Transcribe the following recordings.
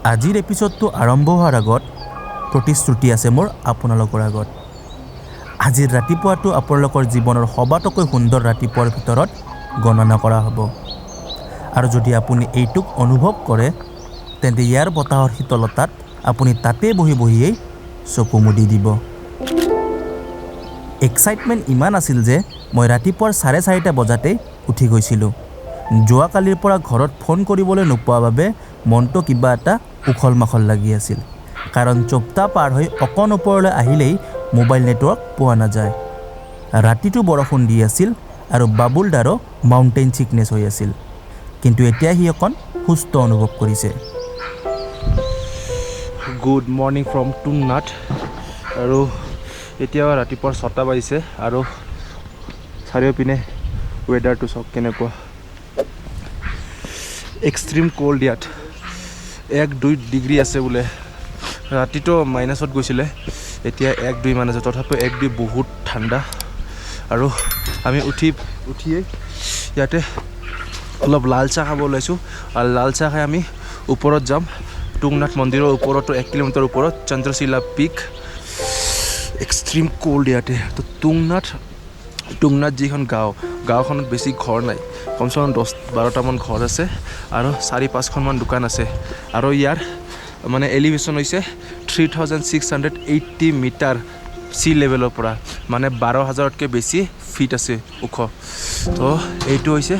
আজিৰ এপিছডটো আৰম্ভ হোৱাৰ আগত প্ৰতিশ্ৰুতি আছে মোৰ আপোনালোকৰ আগত। আজিৰ ৰাতিপুৱাটো আপোনালোকৰ জীৱনৰ সবাতোকৈ সুন্দৰ ৰাতিপুৱাৰ ভিতৰত গণনা কৰা হ'ব। আৰু যদি আপুনি এইটোক অনুভৱ কৰে তেন্তে ইয়াৰ বতাহৰ শীতলতাত আপুনি তাতে বহিয়েই চকু মুদি দিব। এক্সাইটমেণ্ট ইমান আছিল যে মই ৰাতিপুৱাৰ 4:30 বজাতেই উঠি গৈছিলোঁ। যোৱাকালিৰ পৰা ঘৰত ফোন কৰিবলৈ নোপোৱাৰ বাবে মনটো কিবা এটা উখল মাখল লাগি আছিল। কাৰণ চোপ্তা পাৰ হৈ অকণ ওপৰলৈ আহিলেই মোবাইল নেটৱৰ্ক পোৱা নাযায়। ৰাতিটো বৰষুণ দি আছিল আৰু বাবুল দাৰো মাউণ্টেইন ছিকনেছ হৈ আছিল। কিন্তু এতিয়া সি অকণ সুস্থ অনুভৱ কৰিছে। Good morning from Tungnath. আৰু এতিয়া ৰাতিপুৱা 6টা বাজিছে আৰু চাৰিওপিনে ৱেডাৰটো চাওক কেনেকুৱা। এক্সট্ৰিম কোল্ড ইয়াত 1-2 ডিগ্ৰী আছে বোলে। ৰাতিটো মাইনাছত গৈছিলে, এতিয়া 1-2 মান আছে। তথাপিও 1-2 বহুত ঠাণ্ডা। আৰু আমি উঠিয়েই ইয়াতে অলপ লাল চাহ খাব ওলাইছোঁ। আৰু লাল চাহ খাই আমি ওপৰত যাম। টুংনাথ মন্দিৰৰ ওপৰতো 1 কিলোমিটাৰ ওপৰত চন্দ্ৰশিলা পিক। এক্সট্ৰিম কোল্ড ইয়াতে। তো টুংনাথ যিখন গাঁওখনত বেছি ঘৰ নাই, কমচে কম 10-12টামান ঘৰ আছে আৰু 4-5খনমান দোকান আছে। আৰু ইয়াৰ মানে এলিভেশ্যন হৈছে 3680 মিটাৰ চি লেভেলৰ পৰা, মানে 12,000তকৈ বেছি ফিট আছে ওখ। তো এইটো হৈছে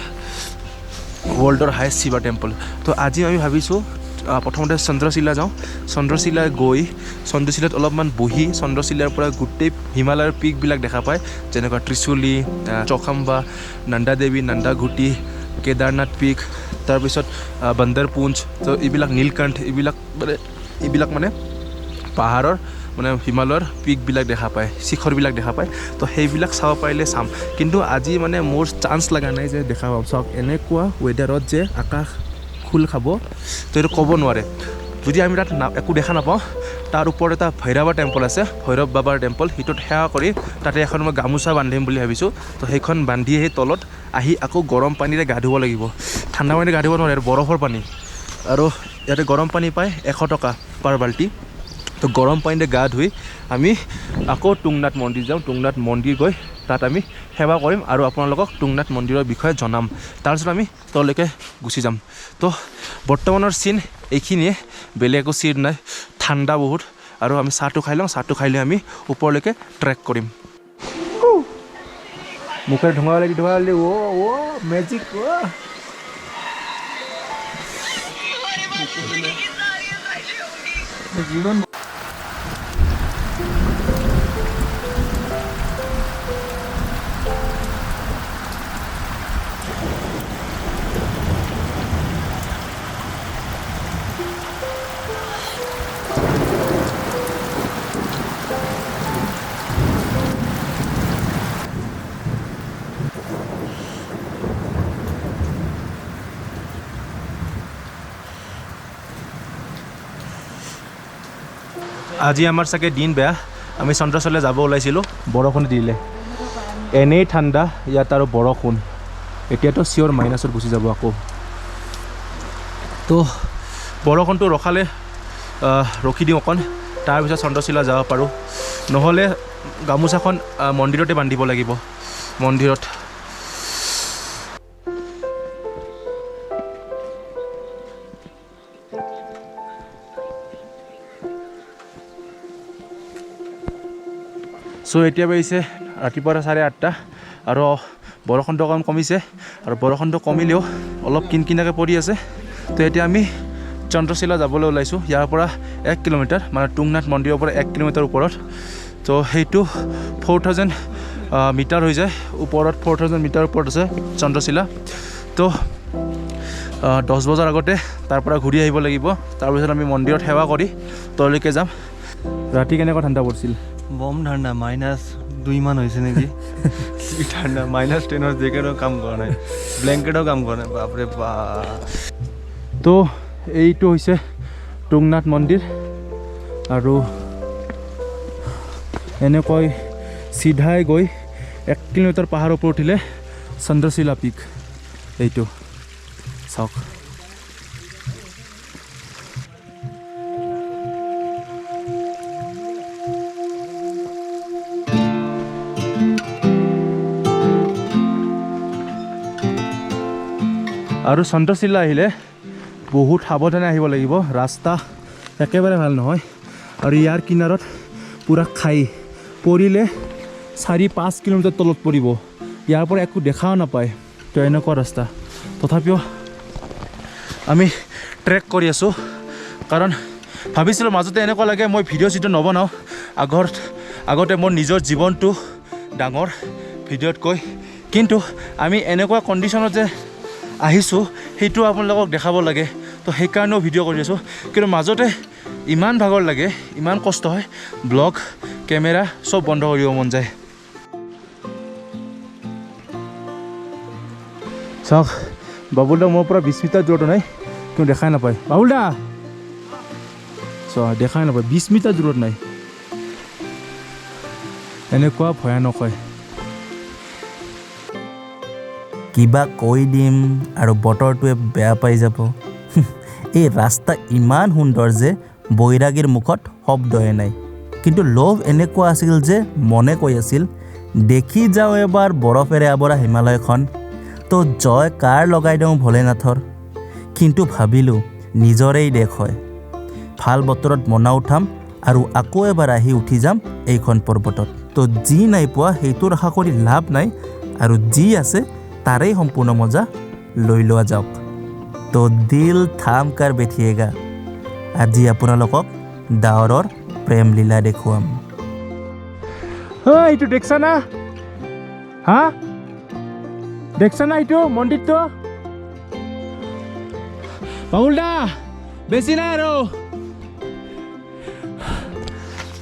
ৱৰ্ল্ডৰ হায়েষ্ট শিৱা টেম্পল। তো আজি আমি ভাবিছোঁ প্ৰথমতে চন্দ্ৰশিলা যাওঁ। চন্দ্ৰশিলা গৈ চন্দ্ৰশিলাত অলপমান বহি চন্দ্ৰশিলাৰ পৰা গোটেই হিমালয়ৰ পিকবিলাক দেখা পায়, যেনেকুৱা ত্ৰিশুলি, চখাম্বা, নন্দা দেৱী, নন্দা ঘুটি, কেদাৰনাথ পিক, তাৰপিছত বন্দৰপুঞ্জ, তো এইবিলাক নীলকণ্ঠ, এইবিলাক মানে পাহাৰৰ মানে হিমালয়ৰ পিকবিলাক দেখা পায়, শিখৰবিলাক দেখা পায়। তো সেইবিলাক চাব পাৰিলে চাম। কিন্তু আজি মানে মোৰ চান্স লগা নাই যে দেখা পাম। চাওক এনেকুৱা ৱেডাৰত যে আকাশ খোল খাব, তো এইটো ক'ব নোৱাৰে। যদি আমি তাত একো দেখা নাপাওঁ, তাৰ ওপৰত এটা ভৈৰৱা টেম্পল আছে, ভৈৰৱ বাবাৰ টেম্পল। সেইটোত সেৱা কৰি তাতে এখন মই গামোচা বান্ধিম বুলি ভাবিছোঁ। তো সেইখন বান্ধি সেই তলত আহি আকৌ গৰম পানীৰে গা ধুব লাগিব। ঠাণ্ডা পানীৰে গা ধুব নোৱাৰে, বৰফৰ পানী। আৰু ইয়াতে গৰম পানী পায় 100 টকা পাৰ বাল্টি। তো গৰম পানীৰে গা ধুই আমি আকৌ টুংনাথ মন্দিৰ যাওঁ। টুংনাথ মন্দিৰ গৈ তাত আমি সেৱা কৰিম আৰু আপোনালোকক টুংনাথ মন্দিৰৰ বিষয়ে জনাম। তাৰপিছত আমি তললৈকে গুচি যাম। তো বৰ্তমানৰ চিন এইখিনিয়ে, বেলেগ একো চিন নাই। ঠাণ্ডা বহুত। আৰু আমি চাহটো খাই লওঁ। চাহটো খাই লৈ আমি ওপৰলৈকে ট্ৰেক কৰিম। মুখেৰে ধোঁৱা লাগি মেজিক আজি আমাৰ চাগে দিন বেয়া। আমি চন্দ্ৰশিলা যাব ওলাইছিলোঁ, বৰষুণ দিলে। এনেই ঠাণ্ডা ইয়াত আৰু বৰষুণ। এতিয়াতো চিয়ৰ মাইনাছত গুচি যাব আকৌ। তো বৰষুণটো ৰখালে ৰখি দিওঁ অকণ, তাৰপিছত চন্দ্ৰশিলা যাব পাৰোঁ। নহ'লে গামোচাখন মন্দিৰতে বান্ধিব লাগিব, মন্দিৰত। চ' এতিয়া বাজিছে ৰাতিপুৱা 8:30 আৰু বৰষুণটো অকণ কমিছে। আৰু বৰষুণটো কমিলেও অলপ কিনকিনাকৈ পৰি আছে। তো এতিয়া আমি চন্দ্ৰশিলা যাবলৈ ওলাইছোঁ। ইয়াৰ পৰা 1 কিলোমিটাৰ, মানে টুংনাথ মন্দিৰৰ পৰা 1 কিলোমিটাৰ ওপৰত। তো সেইটো 4000 মিটাৰ হৈ যায় ওপৰত। 4000 মিটাৰ ওপৰত আছে চন্দ্ৰশিলা। তো 10 বজাৰ আগতে তাৰ পৰা ঘূৰি আহিব লাগিব। তাৰপিছত আমি মন্দিৰত সেৱা কৰি তললৈকে যাম। ৰাতি কেনেকুৱা ঠাণ্ডা পৰিছিল? বম ঠাণ্ডা, -2 মান হৈছে নেকি। ঠাণ্ডা, -10 জেকেটও কাম কৰা নাই, ব্লেংকেটও কাম কৰা নাই। বাপৰে বাপ। তো এইটো হৈছে টুংনাথ মন্দিৰ। আৰু এনেকৈ চিধাই গৈ 1 কিলোমিটাৰ পাহাৰৰ ওপৰত উঠিলে চন্দ্ৰশিলা পিক। এইটো চাওক। আৰু চন্দ্ৰশিলা আহিলে বহুত সাৱধানে আহিব লাগিব, ৰাস্তা একেবাৰে ভাল নহয়। আৰু ইয়াৰ কিনাৰত পূৰা খাই পৰিলে 4-5 কিলোমিটাৰ তলত পৰিব, ইয়াৰ পৰা একো দেখাও নাপায়। তো এনেকুৱা ৰাস্তা, তথাপিও আমি ট্ৰেক কৰি আছোঁ। কাৰণ ভাবিছিলোঁ মাজতে এনেকুৱা লাগে মই ভিডিঅ' চিডিঅ' নবনাওঁ, আগতে মোৰ নিজৰ জীৱনটো ডাঙৰ ভিডিঅ'তকৈ, কিন্তু আমি এনেকুৱা কণ্ডিশ্যনত যে আহিছোঁ সেইটো আপোনালোকক দেখাব লাগে। তো সেইকাৰণেও ভিডিঅ' কৰি আছোঁ, কিন্তু মাজতে ইমান ভাগৰ লাগে, ইমান কষ্ট হয়, ব্লগ কেমেৰা চব বন্ধ কৰিব মন যায়। চাওক বাবুল দা মোৰ পৰা 20 মিটাৰ দূৰত নাই, কিন্তু দেখাই নাপায়। বাবুল দা চাওক দেখাই নাপায়, 20 মিটাৰ দূৰত নাই। এনেকুৱা ভয়ানক হয়। কিবা কৈ দিম আৰু বতৰটোৱে বেয়া পাই যাব। এই ৰাস্তা ইমান সুন্দৰ যে বৈৰাগীৰ মুখত শব্দই নাই, কিন্তু লোভ এনেকুৱা আছিল যে মনে কৈ আছিল দেখি যাওঁ এবাৰ বৰফেৰে আৱৰা হিমালয়খন, তো জয় কাৰ লগাই দিওঁ ভোলেনাথৰ। কিন্তু ভাবিলোঁ নিজৰেই দেশ হয়, ভাল বতৰত মনা উঠাম আৰু আকৌ এবাৰ আহি উঠি যাম এইখন পৰ্বতত। তো যি নাই পোৱা সেইটোৰ আশা কৰি লাভ নাই, আৰু যি আছে তাৰেই সম্পূৰ্ণ মজা লৈ লোৱা যাওক। তো দিল থাম কাৰ বেঠিয়েগা, আজি আপোনালোকক ডাৱৰৰ প্ৰেম লীলা দেখুৱাম। এইটো দেখছা না? হা দেখছা না এইটো মন্দিৰটো? বাবুল দা বেছি নাই আৰু,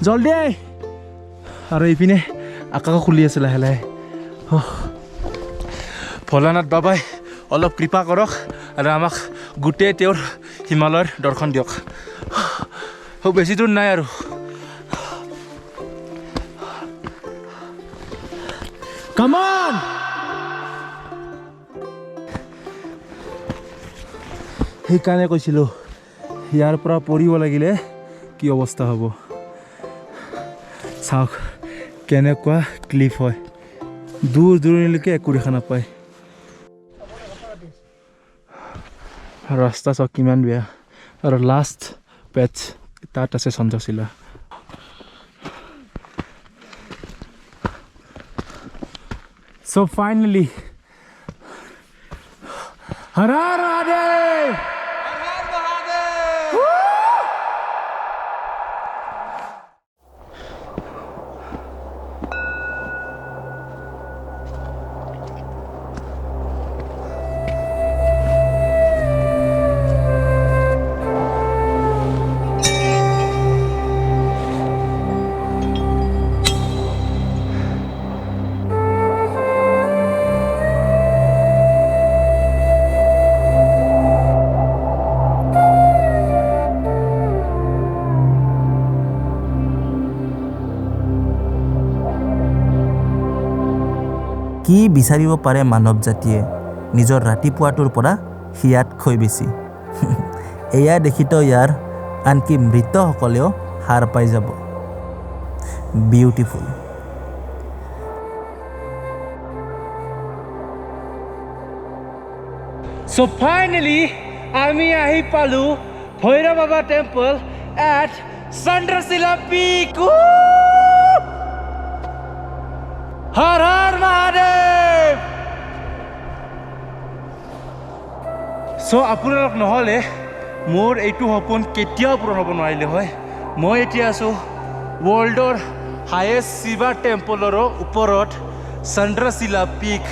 জলদি। আৰু এইপিনে আকাশ খুলি আছে লাহে লাহে। ভোলানাথ বাবাই অলপ কৃপা কৰক আৰু আমাক গোটেই তেওঁৰ হিমালয়ৰ দৰ্শন দিয়ক। বেছি দূৰ নাই আৰু। Come on! সেইকাৰণে কৈছিলোঁ ইয়াৰ পৰা পৰিব লাগিলে কি অৱস্থা হ'ব। চাওক কেনেকুৱা ক্লিফ হয়, দূৰ দূৰণিলৈকে একো দেখা নাপায়। ৰাস্তা চাওক কিমান বেয়া, আৰু লাষ্ট পেচ তাত আছে চন্দ্ৰশিলা। So finally, Har Har Mahadev! Har Har Mahadev! কি বিচাৰিব পাৰে মানৱ জাতিয়ে নিজৰ ৰাতিপুৱাটোৰ পৰা হিয়াতকৈ বেছি। এয়া দেখিতো ইয়াৰ আনকি মৃতসকলেও হাৰ পাই যাব। বিউটিফুল। So finally, আমি আহি পালো ভৈৰৱ বাবা temple at Chandrashila Peak. Har Har Mahadev! So আপোনালোক নহ'লে মোৰ এইটো সপোন কেতিয়াও পূৰণ হ'ব নোৱাৰিলে হয়। মই এতিয়া আছোঁ ৱৰ্ল্ডৰ হায়েষ্ট শিৱা টেম্পলৰো ওপৰত চন্দ্ৰশিলা পিক।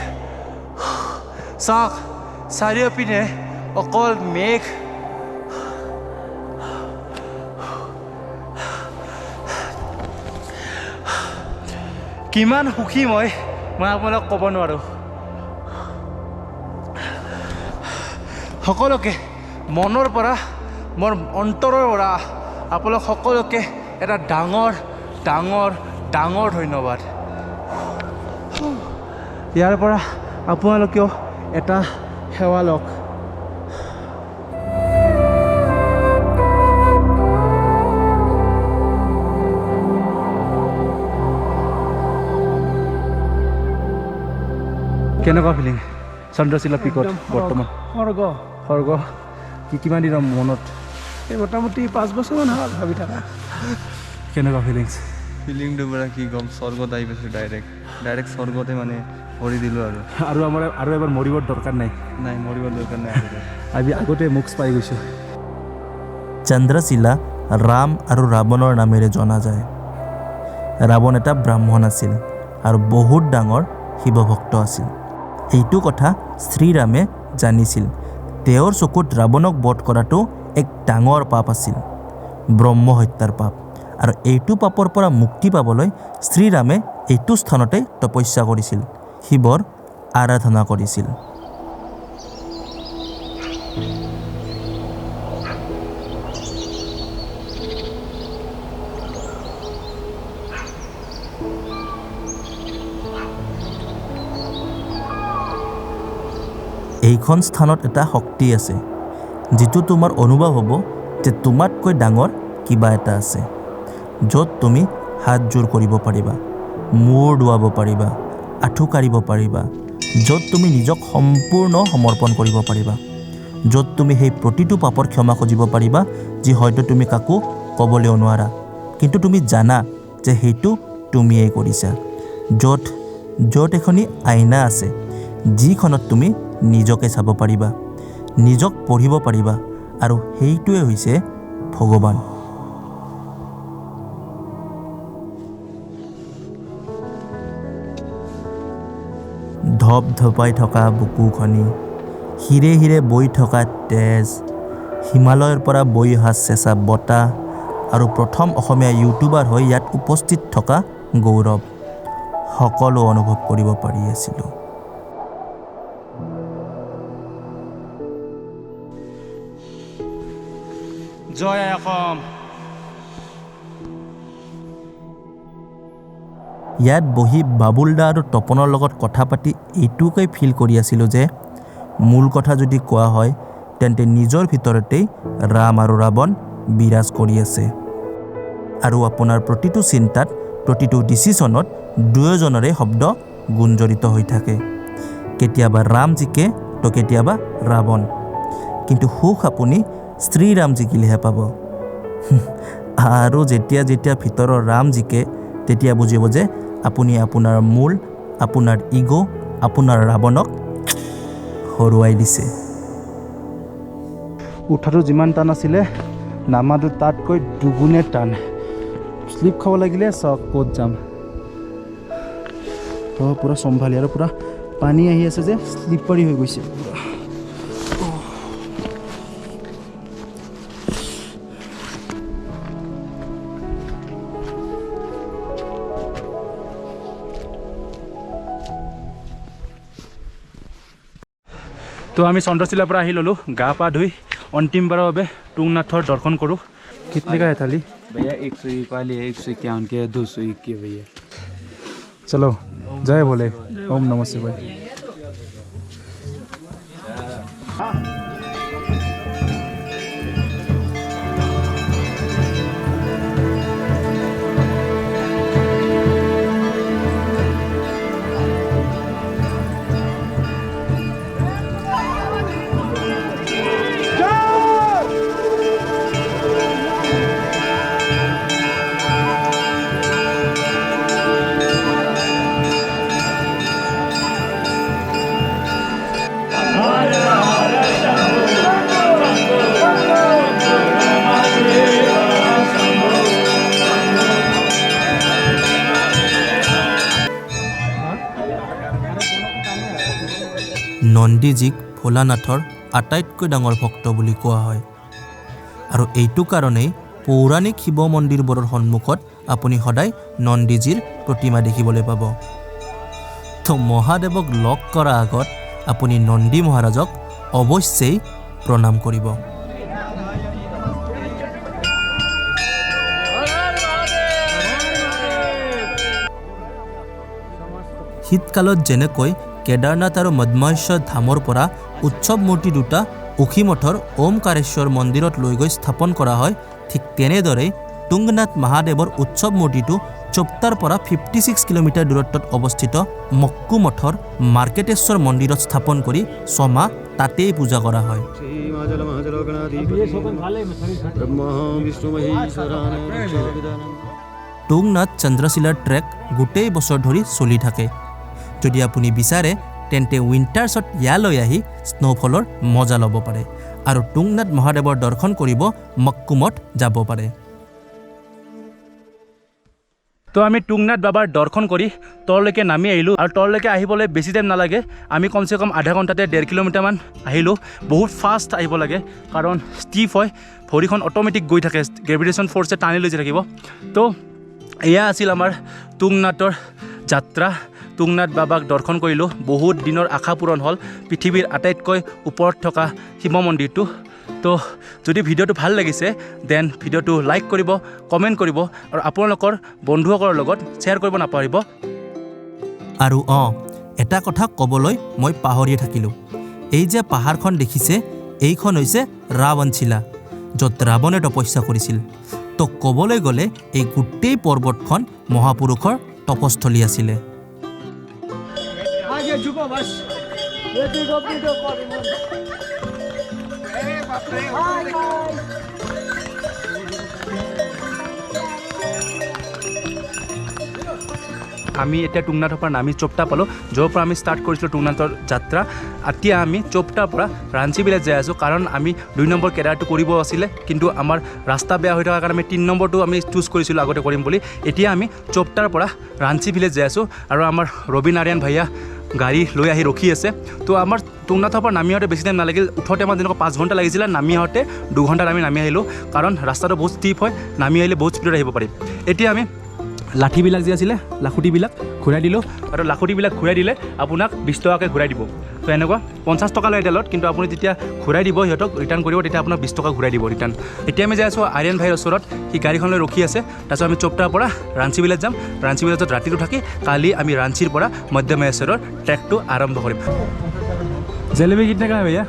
চাওক চাৰিওপিনে অকল মেঘ, কিমান সুখী মই আপোনালোক ক'ব নোৱাৰোঁ। সকলোকে মনৰ পৰা, মোৰ অন্তৰৰ পৰা আপোনালোক সকলোকে এটা ডাঙৰ ডাঙৰ ডাঙৰ ধন্যবাদ। ইয়াৰ পৰা আপোনালোকেও এটা সেৱা লওক। কেনেকুৱা ফিলিং? চন্দ্ৰশিলা পিকত বৰ্তমান স্বৰ্গ কিমান দিনৰ মনত এই মোটামুটি 5 বছৰমান হ'ল ভাবি থকা কেনেকুৱা ফিলিংছ ফিলিংটোৰ পৰা কি ক'ম স্বৰ্গত আহি পাইছোঁ ডাইৰেক্ট স্বৰ্গতে মানে ভৰি দিলোঁ আৰু আমাৰ আৰু এবাৰ মৰিবৰ দৰকাৰ নাই নাই মৰিব দৰকাৰ নাই আমি আগতে মোক্স পাই গৈছোঁ চন্দ্ৰশিলা ৰাম আৰু ৰাৱণৰ নামেৰে জনা যায় ৰাৱণ এটা ব্ৰাহ্মণ আছিল আৰু বহুত ডাঙৰ শিৱভক্ত আছিল এইটো কথা শ্ৰীৰামে জানিছিল তেওঁৰ চকুত ৰাৱণক বধ কৰাটো এক ডাঙৰ পাপ আছিল ব্ৰহ্ম হত্যাৰ পাপ আৰু এইটো পাপৰ পৰা মুক্তি পাবলৈ শ্ৰীৰামে এইটো স্থানতে তপস্যা কৰিছিল শিৱৰ আৰাধনা কৰিছিল এইখন স্থানত এটা শক্তি আছে যিটো তোমাৰ অনুভৱ হ'ব যে তোমাতকৈ ডাঙৰ কিবা এটা আছে য'ত তুমি হাত জোৰ কৰিব পাৰিবা মূৰ দোৱাব পাৰিবা আঁঠু কাঢ়িব পাৰিবা য'ত তুমি নিজক সম্পূৰ্ণ সমৰ্পণ কৰিব পাৰিবা য'ত তুমি সেই প্ৰতিটো পাপৰ ক্ষমা খুজিব পাৰিবা যি হয়তো তুমি কাকো ক'বলৈও নোৱাৰা কিন্তু তুমি জানা যে সেইটো তুমিয়েই কৰিছা য'ত এখনি আইনা আছে যিখনত তুমি নিজকে চাব পাৰিবা নিজক পঢ়িব পাৰিবা আৰু সেইটোৱে হৈছে ভগৱান ধপধপাই থকা বুকুখনি হিৰে হিৰে বৈ থকা তেজ হিমালয়ৰ পৰা বৈ অহা চেঁচা বতাহ আৰু প্ৰথম অসমীয়া ইউটিউবাৰ হৈ ইয়াত উপস্থিত থকা গৌৰৱ সকলো অনুভৱ কৰিব পাৰি আছিলোঁ জয় অসম ইয়াত বহি বাবুলদা আৰু তপনৰ লগত কথা পাতি এইটোকে ফিল কৰি আছিলোঁ যে মূল কথা যদি কোৱা হয় তেন্তে নিজৰ ভিতৰতেই ৰাম আৰু ৰাৱণ বিৰাজ কৰি আছে আৰু আপোনাৰ প্ৰতিটো চিন্তাত প্ৰতিটো ডিচিশ্যনত দুয়োজনৰে শব্দ গুঞ্জৰিত হৈ থাকে কেতিয়াবা ৰাম জিকে তো কেতিয়াবা ৰাৱণ কিন্তু সুখ আপুনি শ্ৰীৰাম জিকিলেহে পাব আৰু যেতিয়া ভিতৰৰ ৰাম জিকে তেতিয়া বুজিব যে আপুনি আপোনাৰ মূল আপোনাৰ ইগ' আপোনাৰ ৰাৱণক হৰুৱাই দিছে উঠাটো যিমান টান আছিলে নামাটো তাতকৈ দুগুণে টান শ্লিপ খাব লাগিলে চাওক ক'ত যাম পূৰা চম্ভালি আৰু পূৰা পানী আহি আছে যে শ্লিপাৰী হৈ গৈছে তো আমি চন্দ্ৰশিলাৰ পৰা আহি ল'লোঁ গা পা ধুই অন্তিমবাৰৰ বাবে তুংনাথৰ দৰ্শন কৰোঁ कितने का है थाली भैया 101 वाली है 151 के 201 के भैया चलो जय भोले ओम नमः शिवाय নন্দীজীক ভোলানাথৰ আটাইতকৈ ডাঙৰ ভক্ত বুলি কোৱা হয় আৰু এইটো কাৰণেই পৌৰাণিক শিৱ মন্দিৰবোৰৰ সন্মুখত আপুনি সদায় নন্দীজীৰ প্ৰতিমা দেখিবলৈ পাব তো মহাদেৱক লগ কৰাৰ আগত আপুনি নন্দী মহাৰাজক অৱশ্যেই প্ৰণাম কৰিব শীতকালত যেনেকৈ কেদাৰনাথ আৰু মদ্মহেশ্বৰ ধামৰ পৰা উৎসৱ মূৰ্তি দুটা অসীমঠৰ ওমকাৰেশ্বৰ মন্দিৰত লৈ গৈ স্থাপন কৰা হয় ঠিক তেনেদৰেই টুংনাথ মহাদেৱৰ উৎসৱ মূৰ্তিটো চোপতাৰ পৰা 56 কিলোমিটাৰ দূৰত্বত অৱস্থিত মক্কু মঠৰ মাৰ্কেটেশ্বৰ মন্দিৰত স্থাপন কৰি ছমাহ তাতেই পূজা কৰা হয়। টুংনাথ চন্দ্ৰশিলাৰ ট্ৰেক গোটেই বছৰ ধৰি চলি থাকে। যদি আপুনি বিচাৰে তেন্তে উইণ্টাৰ্ছত ইয়ালৈ আহি স্ন'ফলৰ মজা ল'ব পাৰে আৰু টুংনাথ মহাদেৱৰ দৰ্শন কৰিব মক্কুমত যাব পাৰে। তো আমি টুংনাথ বাবাৰ দৰ্শন কৰি তললৈকে নামি আহিলোঁ আৰু তললৈকে আহিবলৈ বেছি টাইম নালাগে। আমি কমচে কম আধা ঘণ্টাতে 1.5 কিলোমিটাৰমান আহিলোঁ। বহুত ফাষ্ট আহিব লাগে কাৰণ ষ্টিফ হয়, ভৰিখন অট'মেটিক গৈ থাকে, গ্ৰেভিটেশ্যন ফ'ৰ্চে টানি লৈ থাকিব। তো এয়া আছিল আমাৰ টুংনাথৰ যাত্ৰা। টুংনাথ বাবাক দৰ্শন কৰিলোঁ, বহুত দিনৰ আশা পূৰণ হ'ল। পৃথিৱীৰ আটাইতকৈ ওপৰত থকা শিৱ মন্দিৰটো। তো যদি ভিডিঅ'টো ভাল লাগিছে দেন ভিডিঅ'টো লাইক কৰিব, কমেণ্ট কৰিব আৰু আপোনালোকৰ বন্ধুসকলৰ লগত শ্বেয়াৰ কৰিব নাপাহৰিব। আৰু এটা কথা ক'বলৈ মই পাহৰিয়ে থাকিলোঁ। এই যে পাহাৰখন দেখিছে এইখন হৈছে ৰাৱণশিলা, য'ত ৰাৱণে তপস্যা কৰিছিল। তো ক'বলৈ গ'লে এই গোটেই পৰ্বতখন মহাপুৰুষৰ তপস্থলী আছিলে। আমি এতিয়া টুংনাথৰ পৰা নামি চোপতা পালোঁ, য'ৰ পৰা আমি ষ্টাৰ্ট কৰিছিলোঁ টুংনাথৰ যাত্ৰা। এতিয়া আমি চোপতাৰ পৰা ৰাঞ্চি ভিলেজ যাই আছোঁ, কাৰণ আমি 2 নম্বৰ কেদাৰটো কৰিব আছিলে, কিন্তু আমাৰ ৰাস্তা বেয়া হৈ থকাৰ কাৰণে আমি 3 নম্বৰটো আমি চুজ কৰিছিলোঁ আগতে কৰিম বুলি। এতিয়া আমি চোপতাৰ পৰা ৰাঞ্চি ভিলেজ যাই আছোঁ আৰু আমাৰ ৰবীন আৰিয়ান ভাইয়া গাড়ী লৈ আহি ৰখি আছে। তো আমাৰ টুংনাথৰ পৰা নামি আহোঁতে বেছি টাইম নালাগিল। উঠোঁতে আমাৰ যেনেকুৱা 5 ঘণ্টা লাগিছিলে, নামি আহোঁতে 2 ঘণ্টাত আমি নামি আহিলোঁ, কাৰণ ৰাস্তাটো বহুত ষ্টিপ হয়, নামি আহিলে বহুত স্পীডত আহিব পাৰিম। এতিয়া আমি লাঠিবিলাক যে আছিলে লাখুটিবিলাক ঘূৰাই দিলোঁ, আৰু লাখুটিবিলাক ঘূৰাই দিলে আপোনাক 20 টকাকৈ ঘূৰাই দিব। তো এনেকুৱা 50 টকা লয় এডালত, কিন্তু আপুনি যেতিয়া ঘূৰাই দিব সিহঁতক ৰিটাৰ্ণ কৰিব, তেতিয়া আপোনাক 20 টকা ঘূৰাই দিব ৰিটাৰ্ণ। এতিয়া আমি যাই আছোঁ আৰিয়ান ভাইৰ ওচৰত, সি গাড়ীখন লৈ ৰখি আছে। তাৰপিছত আমি চোপতাৰ পৰা ৰাঞ্চি ভিলেজ যাম। ৰাঞ্চি ভিলেজত ৰাতিটো থাকি কালি আমি ৰাঞ্চিৰ পৰা মধ্য মহেশ্বৰৰ ট্ৰেকটো আৰম্ভ কৰিম। জেলেবি কিতনে কা ভैया?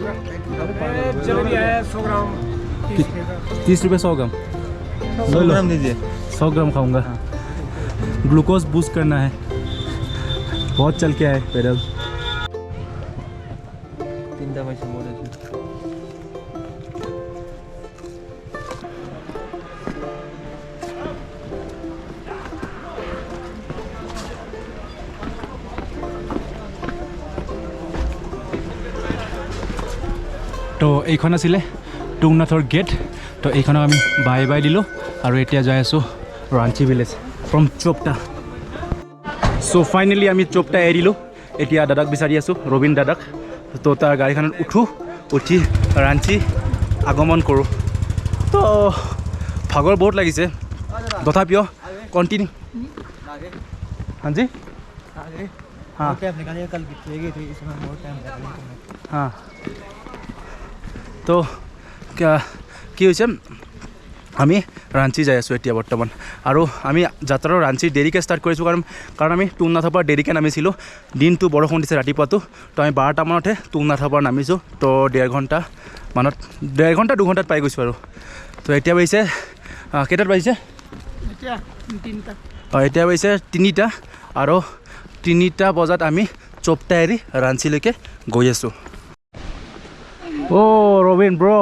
30 रुपये 100 ग्राम। 100 ग्राम दीजिए। 100 ग्राम खाऊंगा। ग्लूकोज बूस्ट करना है, बहुत चल के आए पैदल। তো এইখন আছিলে টুংনাথৰ গেট। তো এইখনক আমি বাই বাই দিলোঁ আৰু এতিয়া যাই আছোঁ Ranchi village from Chopta. So' finally আমি চোপতা এৰিলোঁ। এতিয়া দাদাক বিচাৰি আছোঁ, ৰবীন দাদাক। তো তাৰ গাড়ীখনত উঠি ৰাঞ্চি আগমন কৰোঁ। তো ভাগৰ বহুত লাগিছে, তথাপিও কণ্টিনিউ। হাজি हाँ हाँ। তো কি হৈছে, আমি ৰাঞ্চি যাই আছোঁ এতিয়া বৰ্তমান। আৰু আমি যাত্ৰাটো ৰাঞ্চি দেৰিকৈ ষ্টাৰ্ট কৰিছোঁ, কাৰণ আমি টুংনাথৰ পৰা দেৰিকৈ নামিছিলোঁ। দিনটো বৰষুণ দিছে ৰাতিপুৱাটো। তো আমি 12টা মানতহে টুংনাথৰ পৰা নামিছোঁ। তো 1.5 ঘণ্টা মানত, 1.5 ঘণ্টা 2 ঘণ্টাত পাই গৈছোঁ আৰু। তো এতিয়া বাজিছে কেইটাত বাজিছে? এতিয়া বাজিছে 3টা, আৰু 3টা বজাত আমি চোপতা এৰি ৰাঞ্চিলৈকে গৈ আছোঁ। ओ रोबिन ब्रो,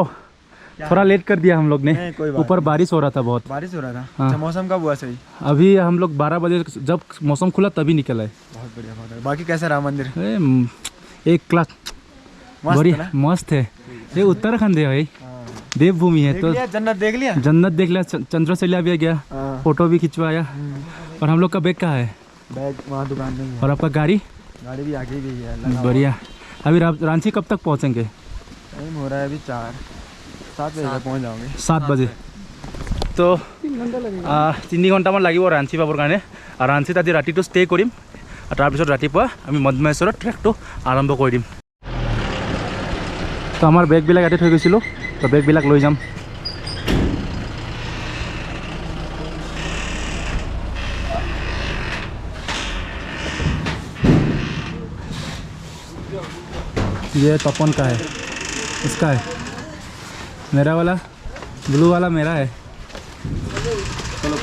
थोड़ा लेट कर दिया हम लोग ने, ऊपर बारिश हो रहा था बहुत। बारिश हो रहा था। हाँ। अच्छा, मौसम कब हुआ सही? अभी हम लोग 12 बजे जब मौसम खुला तभी निकल आए। बहुत बढ़िया, बहुत बढ़िया। बाकी कैसा रहा मंदिर? एक क्लास मस्त बढ़िया, ना? मस्त है। ये उत्तराखंड है भाई, देवभूमि है। तो जन्नत देख लिया? जन्नत देख लिया, चंद्रशिला भी गया, फोटो भी खिंचवाया। और हम लोग का बैग कहाँ है? बैग वहाँ दुकान में है। और आपका गाड़ी? गाड़ी भी आगे गई है। बढ़िया। अभी रांची कब तक पहुँचेंगे? टाइम हो रहा है अभी 4-7 बजे तक पहुँच जाओगे। 7 बजे। তো 3 ঘণ্টামান লাগিব ৰাঞ্চি পাবৰ কাৰণে। আৰু ৰাঞ্চিত আজি ৰাতিটো ষ্টে কৰিম, আৰু তাৰপিছত ৰাতিপুৱা আমি মধ্যমহেশ্বৰৰ ট্ৰেকটো আৰম্ভ কৰি দিম। তো আমাৰ বেগবিলাক ইয়াতে থৈ গৈছিলোঁ, তো বেগবিলাক লৈ যাম। ये तपन का है, इसका है, मेरा वाला ब्लू वाला मेरा है।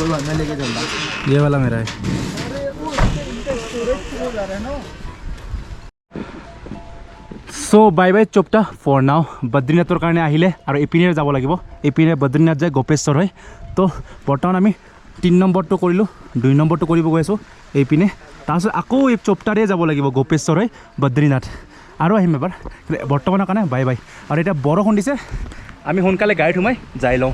कोई बाद में लेके चलता। ये वाला मेरा है। সো বাই বাই চোপটা ফৰ নাও বদ্ৰীনাথৰ কাৰণে আহিলে আৰু ইপিনে যাব লাগিব ইপিনে বদ্ৰীনাথ যায় গোপেশ্বৰ হয় তো বৰ্তমান আমি 3 নম্বৰটো কৰিলোঁ 2 নম্বৰটো কৰিব গৈ আছোঁ এইপিনে তাৰপিছত আকৌ এই চোপটাৰে যাব লাগিব গোপেশ্বৰ হয় বদ্ৰীনাথ আৰু আহিম এবাৰ বৰ্তমানৰ কাৰণে বাই বাই আৰু এতিয়া বৰষুণ দিছে আমি সোনকালে গাড়ীত সোমাই যাই লওঁ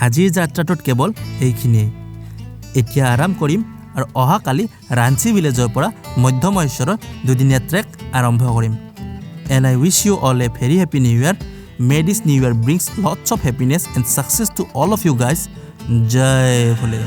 আজিৰ যাত্ৰাটোত কেৱল এইখিনিয়ে এতিয়া আৰাম কৰিম আৰু অহাকালি ৰাঞ্চি ভিলেজৰ পৰা মধ্যমহেশ্বৰৰ দুদিনীয়া ট্ৰেক আৰম্ভ কৰিম and I wish you all a very happy new year may this new year brings lots of happiness and success to all of you guys জয় ভোলে